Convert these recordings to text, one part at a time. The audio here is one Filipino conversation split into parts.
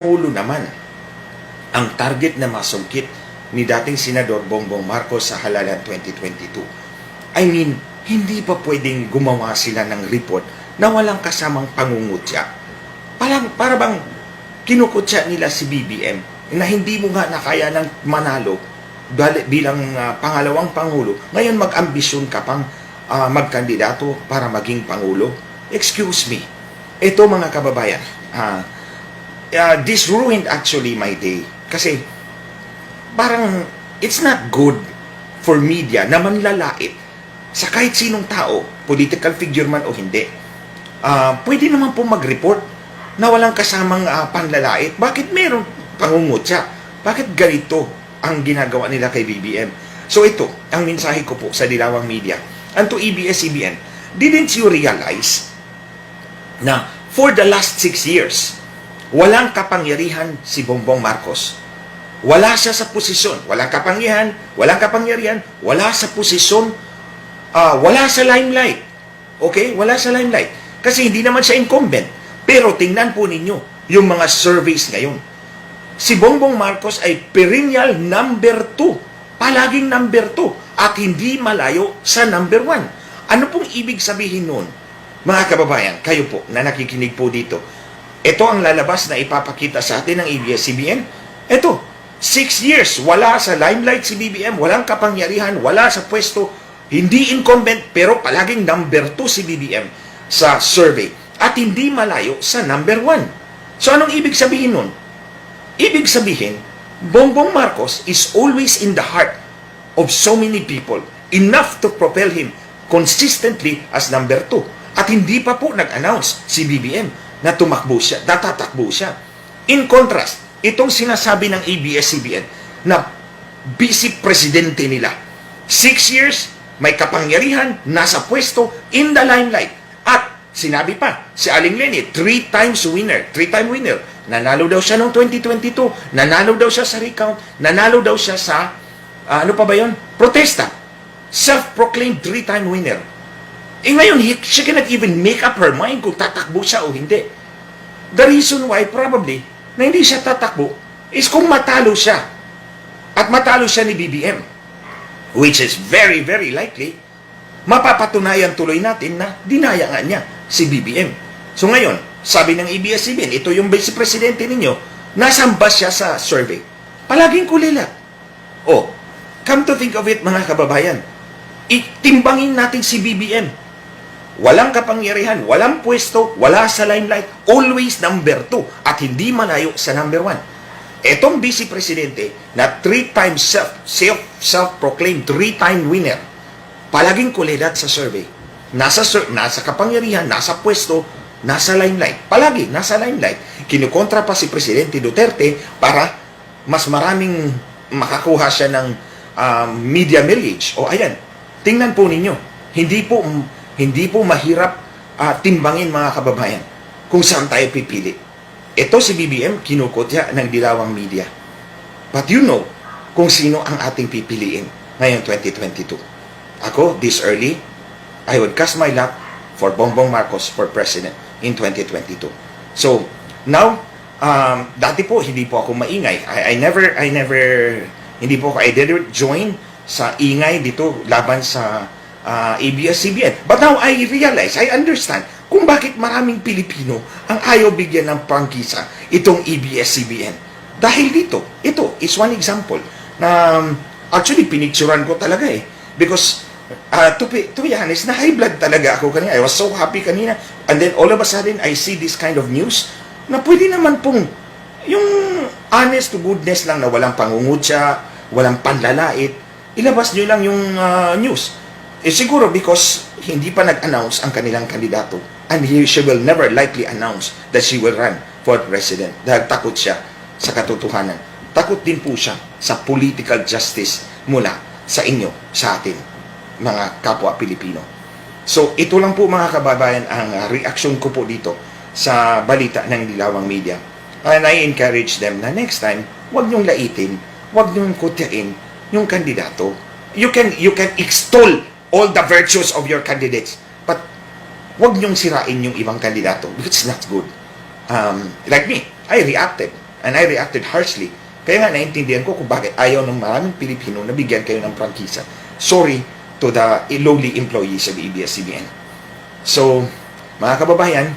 Ulo naman ang target na masungkit ni dating Senador Bongbong Marcos sa halalan 2022. I mean, hindi pa pwedeng gumawa sila ng report na walang kasamang pangungutya. Para bang kinukutya nila si BBM na hindi mo nga nakaya ng manalo bilang pangalawang pangulo. Ngayon mag-ambisyon ka pang magkandidato para maging pangulo. Excuse me. Ito mga kababayan, this ruined actually my day. Kasi parang it's not good for media na manlalait sa kahit sinong tao, political figure man o hindi. Pwede naman po mag-report na walang kasamang panlalait. Bakit meron pangungutya? Bakit ganito ang ginagawa nila kay BBM? So ito, ang mensahe ko po sa Dilawang Media. And to ABS-CBN, didn't you realize na for the last 6 years, walang kapangyarihan si Bongbong Marcos. Wala siya sa posisyon. Walang kapangyarihan, wala sa posisyon, wala sa limelight. Okay? Wala sa limelight. Kasi hindi naman siya incumbent. Pero tingnan po ninyo yung mga surveys ngayon. Si Bongbong Marcos ay perennial number 2. Palaging number 2. At hindi malayo sa number 1. Ano pong ibig sabihin nun? Mga kababayan, kayo po na nakikinig po dito, ito ang lalabas na ipapakita sa atin ng ABS-CBN. Ito, 6 years, wala sa limelight si BBM, walang kapangyarihan, wala sa pwesto, hindi incumbent, pero palaging number 2 si BBM sa survey. At hindi malayo sa number 1. So anong ibig sabihin nun? Ibig sabihin, Bongbong Marcos is always in the heart of so many people, enough to propel him consistently as number 2. At hindi pa po nag-announce si BBM na tumakbo siya, tatatakbo siya. In contrast, itong sinasabi ng ABS-CBN na vice presidente nila. 6 years, may kapangyarihan, nasa pwesto, in the limelight. At sinabi pa, si Aling Leni, 3-time winner. Nanalo daw siya noong 2022, nanalo daw siya sa recount, nanalo daw siya sa, protesta. Self-proclaimed 3-time winner. Ngayon, she cannot even make up her mind kung tatakbo siya o hindi. The reason why probably na hindi siya tatakbo is kung matalo siya. At matalo siya ni BBM. Which is very, very likely, mapapatunayan tuloy natin na dinaya nga niya si BBM. So ngayon, sabi ng ABS-CBN, ito yung vice presidente ninyo, nasamba siya sa survey. Palaging kulilat. Come to think of it mga kababayan, itimbangin natin si BBM. Walang kapangyarihan, walang pwesto, wala sa limelight, always number 2 at hindi malayo sa number 1. Etong vice presidente na 3-time self-proclaimed 3-time winner, palaging kulilat sa survey. Nasa kapangyarihan, nasa pwesto, nasa limelight. Palagi, nasa limelight. Kinukontra pa si Presidente Duterte para mas maraming makakuha siya ng media millage. Ayan, tingnan po ninyo. Hindi po mahirap timbangin mga kababayan kung saan tayo pipili. Ito si BBM, kinukutya ng Dilawang Media. But you know kung sino ang ating pipiliin ngayong 2022. Ako, this early, I would cast my lot for Bongbong Marcos for President in 2022. So, now, dati po, hindi po ako maingay. I didn't join sa ingay dito laban sa ABS-CBN. But now I realize, I understand kung bakit maraming Pilipino ang ayaw bigyan ng prangkisa itong ABS-CBN. Dahil dito, ito is one example na actually pinicturan ko talaga because to be honest, na high blood talaga ako kanina. I was so happy kanina. And then all of a sudden, I see this kind of news na pwede naman pong yung honest to goodness lang na walang pangungutya, walang panlalait, ilabas nyo lang yung news. Siguro because hindi pa nag-announce ang kanilang kandidato and she will never likely announce that she will run for president dahil takot siya sa katotohanan. Takot din po siya sa political justice mula sa inyo, sa atin, mga kapwa Pilipino. So, ito lang po mga kababayan ang reaction ko po dito sa balita ng Dilawang Media. And I encourage them na next time, huwag niyong laitin, huwag niyong kutyain yung kandidato. You can extol all the virtues of your candidates, but huwag niyong sirain yung ibang kandidato because it's not good. Like me, I reacted. And I reacted harshly. Kaya nga naintindihan ko kung bakit ayaw ng maraming Pilipino na bigyan kayo ng prangkisa. Sorry to the lowly employees of ABS-CBN. So, mga kababayan,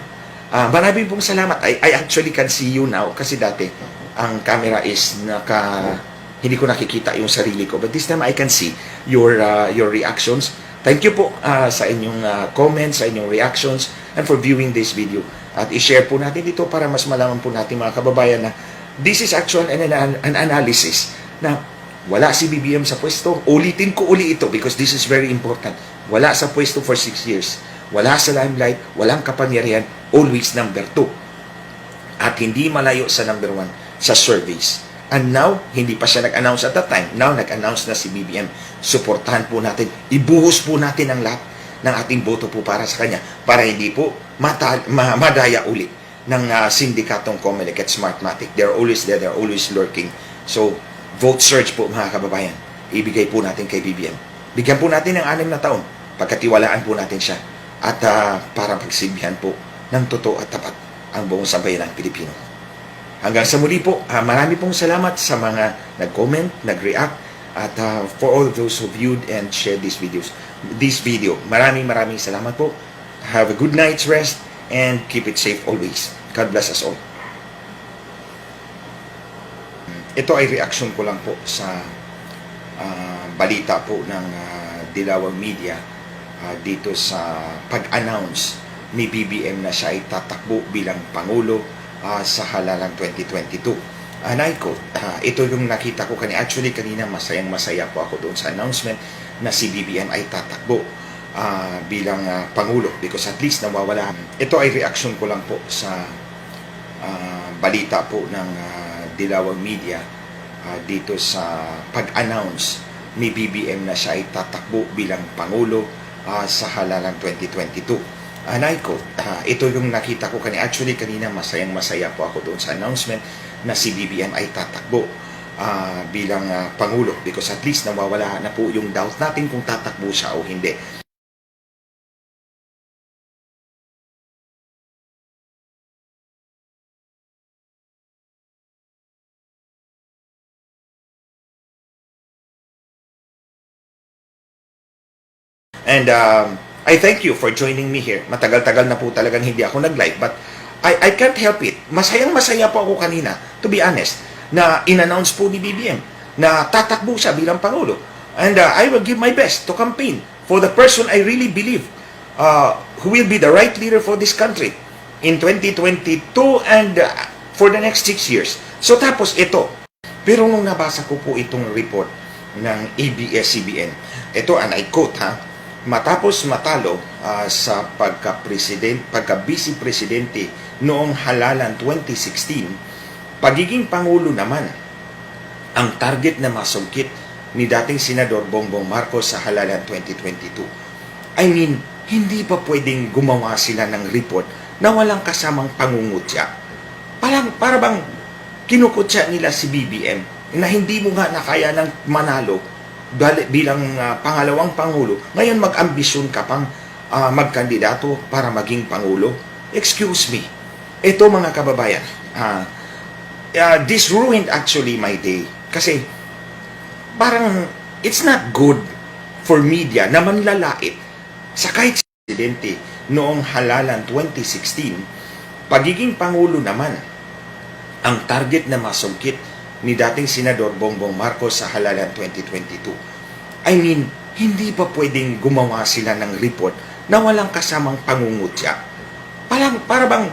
maraming pong salamat. I actually can see you now kasi dati ang camera is hindi ko nakikita yung sarili ko. But this time I can see your reactions. Thank you po sa inyong comments, sa inyong reactions, and for viewing this video. At i-share po natin dito para mas malaman po natin mga kababayan na this is actual an analysis na wala si BBM sa pwesto. Ulitin ko uli ito because this is very important. Wala sa pwesto for 6 years. Wala sa limelight, walang kapangyarihan, always number 2. At hindi malayo sa number 1 sa surveys. And now, hindi pa siya nag-announce at that time. Now, nag-announce na si BBM. Suportahan po natin. Ibuhos po natin ang lahat ng ating boto po para sa kanya para hindi po madaya uli ng sindikatong Comelec at Smartmatic. They're always there. They're always lurking. So, vote surge po mga kababayan. Ibigay po natin kay BBM. Bigyan po natin ng 6 na taon. Pagkatiwalaan po natin siya. At para pagsilbihan po ng totoo at tapat ang buong sambayan ng Pilipino. Hanggang sa muli po, marami pong salamat sa mga nag-comment, nag-react, at for all those who viewed and shared this video. Maraming salamat po. Have a good night's rest and keep it safe always. God bless us all. Ito ay reaction ko lang po sa balita po ng Dilawang Media dito sa pag-announce ni BBM na siya ay tatakbo bilang Pangulo sa halalan 2022. And I quote, ito yung nakita ko kanina. Actually, kanina masayang-masaya po ako doon sa announcement na si BBM ay tatakbo bilang Pangulo because at least nawawala. Ito ay reaction ko lang po sa balita po ng Dilawang Media dito sa pag-announce ni BBM na siya ay tatakbo bilang Pangulo sa halalan 2022. And I quote, ito yung nakita ko kanina. Actually, kanina masayang-masaya po ako doon sa announcement na si BBM ay tatakbo bilang Pangulo because at least nawawala na po yung doubt natin kung tatakbo siya o hindi. And I thank you for joining me here. Matagal-tagal na po talagang hindi ako nag-live but I can't help it. Masayang-masaya po ako kanina, to be honest, na in-announce po ni BBM na tatakbo siya bilang Pangulo. And I will give my best to campaign for the person I really believe who will be the right leader for this country in 2022 and for the next 6 years. So tapos ito. Pero nung nabasa ko po itong report ng ABS-CBN, ito and I quote matapos matalo sa pagka-vice presidente noong halalan 2016, pagiging Pangulo naman ang target na masungkit ni dating Senador Bongbong Marcos sa halalan 2022. I mean, hindi pa pwedeng gumawa sila ng report na walang kasamang pangungutya. Para bang kinukutya nila si BBM na hindi mo nga nakaya ng manalo bilang pangalawang Pangulo, ngayon mag-ambisyon ka pang magkandidato para maging Pangulo? Excuse me. Ito mga kababayan, this ruined actually my day. Kasi parang it's not good for media na manlalait sa kahit presidente noong halalan 2016, pagiging Pangulo naman ang target na masungkit ni dating Senador Bongbong Marcos sa halalan 2022. I mean, hindi pa pwedeng gumawa sila ng report na walang kasamang pangungutya. Para bang